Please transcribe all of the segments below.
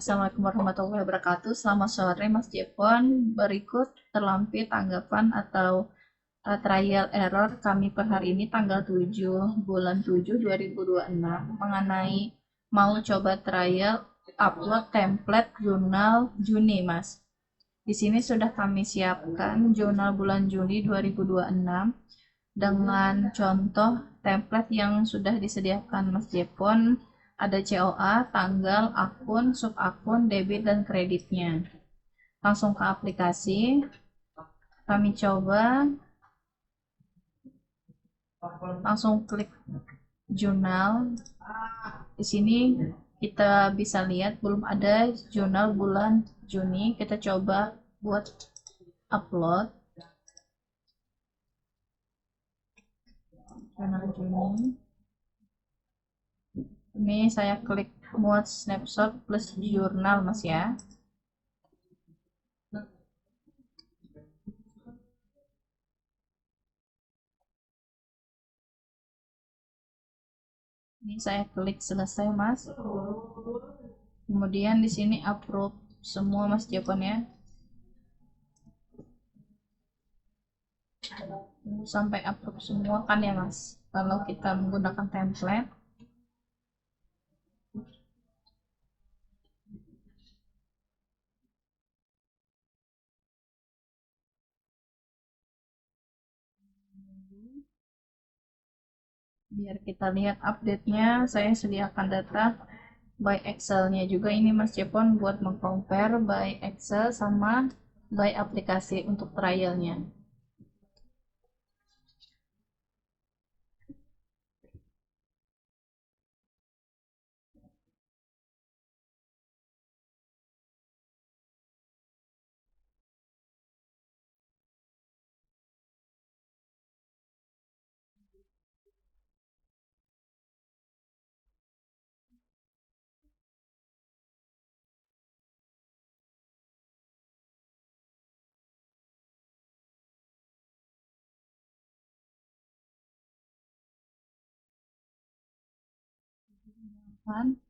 Assalamualaikum warahmatullahi wabarakatuh. Selamat sore Mas Jepon. Berikut terlampir tanggapan atau trial error kami per hari ini tanggal 7 bulan 7 2026 mengenai mau coba trial upload template jurnal Juni, Mas. Di sini sudah kami siapkan jurnal bulan Juni 2026 dengan contoh template yang sudah disediakan Mas Jepon. Ada COA, tanggal, akun, subakun, debit, dan kreditnya. Langsung ke aplikasi. Kami coba. Langsung klik jurnal. Di sini kita bisa lihat belum ada jurnal bulan Juni. Kita coba buat upload jurnal Juni. Ini saya klik muat snapshot plus jurnal, Mas ya. Ini saya klik selesai, Mas. Kemudian di sini approve semua, Mas Jepon ya. Sampai approve semua kan ya, Mas. Kalau kita menggunakan template. Biar kita lihat update-nya, saya sediakan data by Excel-nya juga ini Mas Jepon buat mengcompare by Excel sama by aplikasi untuk trialnya. Kan?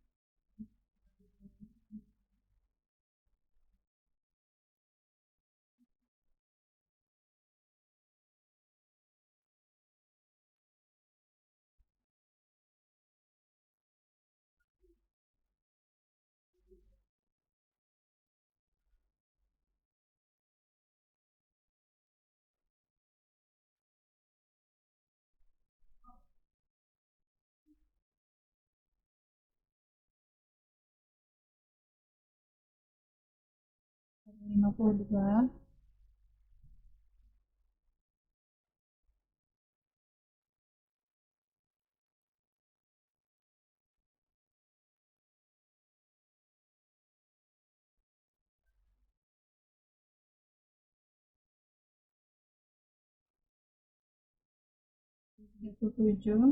Lima puluh dua. Tujuh.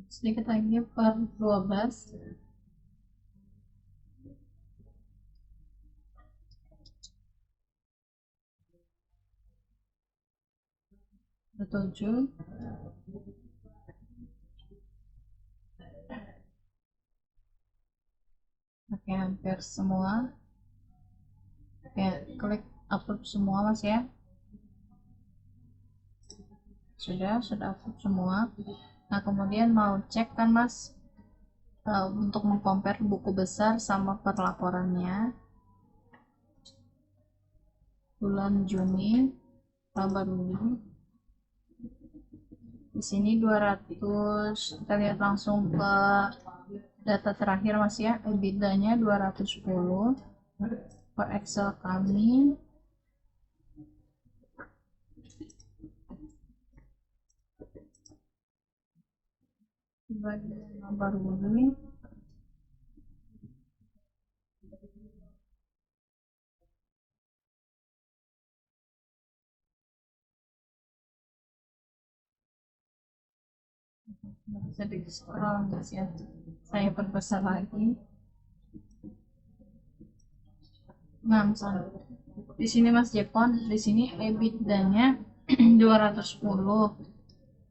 Sedikit lagi per 12. 7. Oke, hampir semua. Oke, klik approve semua Mas ya. Sudah approve semua. Nah, kemudian mau cek kan Mas untuk mengcompare buku besar sama perlaporannya bulan Juni tambah dulu. Di sini 200, kita lihat langsung ke data terakhir Mas ya, EBITDA-nya 210 per Excel kami. Baru ini bisa di scroll mas ya, saya perbesar lagi. Nah misalnya di sini mas Jepon, di sini EBITDA-nya 210,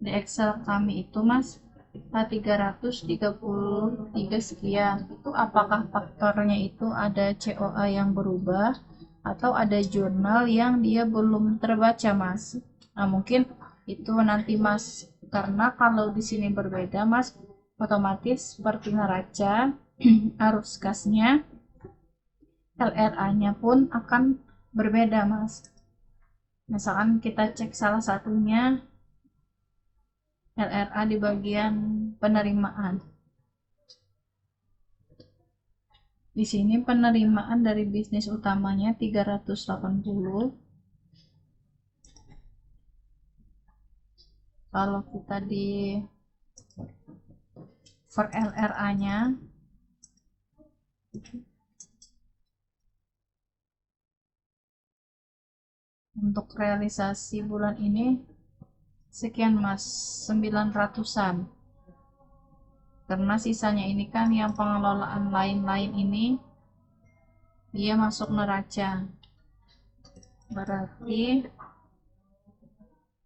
di Excel kami itu mas 333 sekian. Itu apakah faktornya itu ada COA yang berubah atau ada jurnal yang dia belum terbaca mas? Nah mungkin itu nanti mas, karena kalau di sini berbeda mas, otomatis seperti neraca arus kasnya, LRA-nya pun akan berbeda mas. Misalkan kita cek salah satunya LRA di bagian penerimaan. Di sini penerimaan dari bisnis utamanya 380. Kalau kita di per LRA-nya untuk realisasi bulan ini sekian mas, 900-an. Karena sisanya ini kan yang pengelolaan lain-lain ini dia masuk neraca. Berarti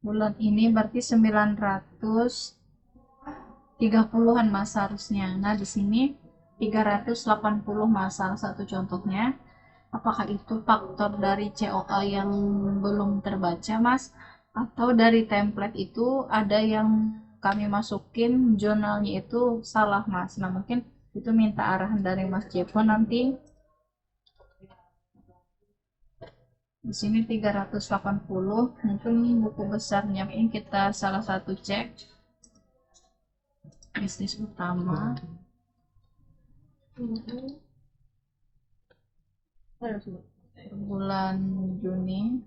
bulan ini berarti 930-an mas harusnya. Nah, di sini 380 mas, salah satu contohnya. Apakah itu faktor dari COA yang belum terbaca mas, atau dari template itu ada yang kami masukin jurnalnya itu salah mas? Nah mungkin itu minta arahan dari mas Jepon nanti. Di sini 380, mungkin buku besarnya ini kita salah satu cek bisnis utama. Bulan Juni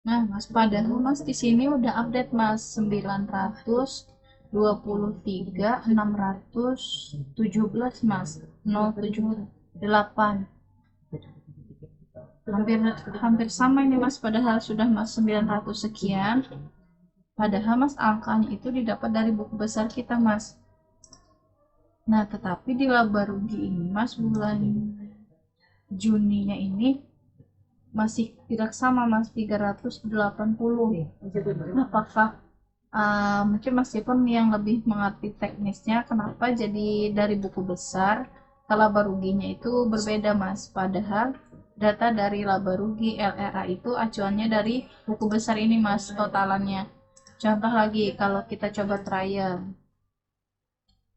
nah mas, padahal mas di sini udah update mas 923 617 mas, 078, hampir sama ini mas, padahal sudah mas 900 sekian. Padahal mas angkanya itu didapat dari buku besar kita mas. Nah tetapi di laba rugi ini mas, bulan Juninya ini masih tidak sama mas, 380. Apakah mungkin mas Jepon yang lebih mengerti teknisnya, kenapa jadi dari buku besar ke laba ruginya itu berbeda mas, padahal data dari laba rugi LRA itu acuannya dari buku besar ini mas, totalannya. Contoh lagi, kalau kita coba trial,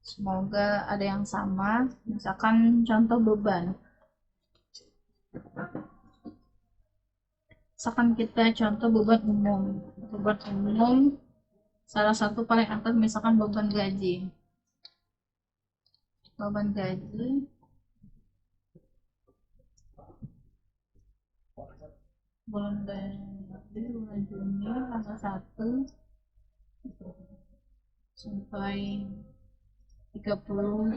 semoga ada yang sama. Misalkan contoh beban, misalkan kita contoh beban umum, salah satu paling atas misalkan beban gaji. Bulan Juni tanggal 1 sampai 30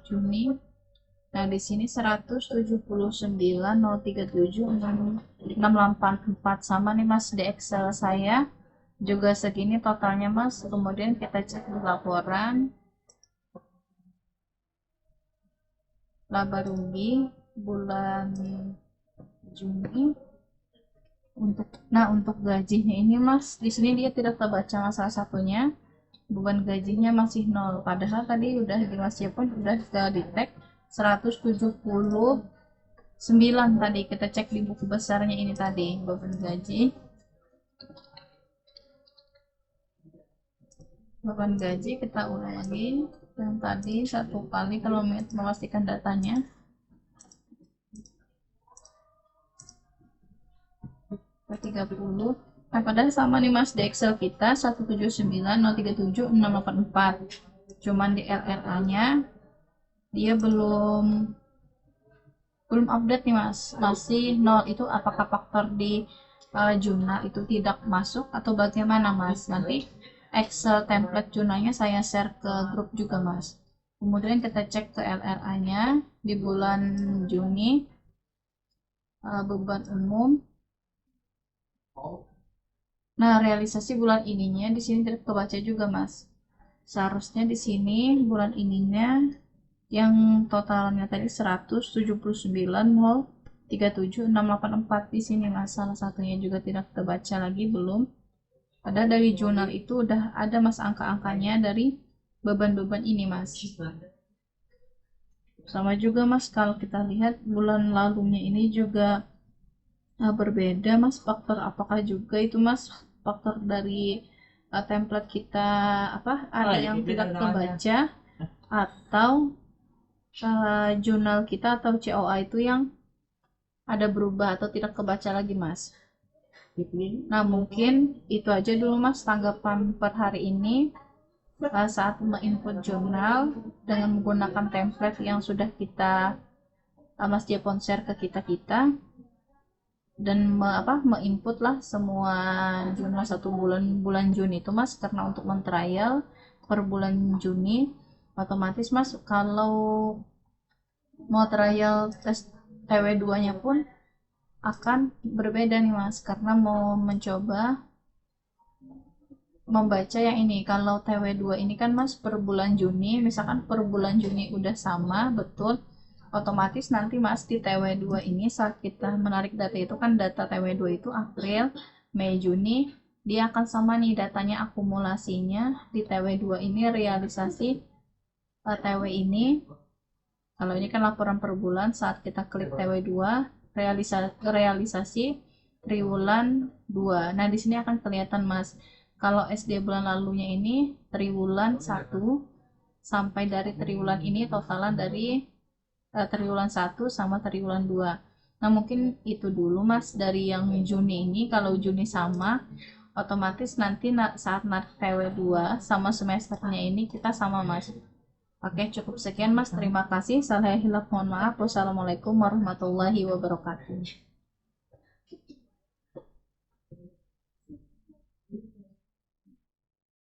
Juni. Nah, di sini 179.037.684 sama nih Mas, di Excel saya juga segini totalnya Mas. Kemudian kita cek di laporan laba rugi bulan Juni. Untuk gajinya ini Mas, di sini dia tidak terbaca salah satunya. Beban gajinya masih 0, padahal tadi udah di Mas Jepon udah kita di tag 179 tadi, kita cek di buku besarnya ini tadi beban gaji. Beban gaji kita ulang lagi yang tadi satu kali kalau memastikan datanya. Ke 30. Nah, padahal sama nih Mas, di Excel kita 179.037.684. Cuman di LRA-nya dia belum update nih Mas, masih 0. Itu apakah faktor di jurnal itu tidak masuk atau bagaimana Mas? Nanti Excel template jurnalnya saya share ke grup juga Mas. Kemudian kita cek ke LRA-nya di bulan Juni, beban umum. Nah, realisasi bulan ininya di sini tidak kebaca juga, Mas. Seharusnya di sini bulan ininya yang totalnya tadi 179.037.684 di sini, Mas. Salah satunya juga tidak terbaca lagi, belum. Padahal dari jurnal itu udah ada, Mas, angka-angkanya dari beban-beban ini, Mas. Sama juga, Mas, kalau kita lihat bulan lalunya ini juga berbeda, Mas. Faktor apakah juga itu, Mas, faktor dari template kita apa ada yang tidak terbaca, atau jurnal kita atau COA itu yang ada berubah atau tidak kebaca lagi, Mas. Nah, mungkin itu aja dulu, Mas, tanggapan per hari ini saat menginput jurnal dengan menggunakan template yang sudah kita Mas Jepon share ke kita dan menginput lah semua jurnal satu bulan Juni itu, Mas, karena untuk mentrial per bulan Juni otomatis, Mas, kalau mau trial tes TW2 nya pun akan berbeda nih, Mas, karena mau mencoba membaca yang ini. Kalau TW2 ini kan, Mas, per bulan Juni, misalkan per bulan Juni udah sama betul, otomatis nanti, Mas, di TW2 ini saat kita menarik data itu kan data TW2 itu April, Mei, Juni, dia akan sama nih datanya akumulasinya di TW2 ini realisasi TW ini. Kalau ini kan laporan per bulan, saat kita klik TW2 realisasi triwulan 2. Nah, di sini akan kelihatan, Mas. Kalau SD bulan lalunya ini triwulan 1 sampai dari triwulan ini totalan dari triwulan 1 sama triwulan 2. Nah, mungkin itu dulu, Mas, dari yang Juni ini. Kalau Juni sama, otomatis nanti saat narik TW2 sama semesternya ini kita sama, Mas. Oke, cukup sekian, Mas. Terima kasih. Salah hilaf mohon maaf. Wassalamualaikum warahmatullahi wabarakatuh.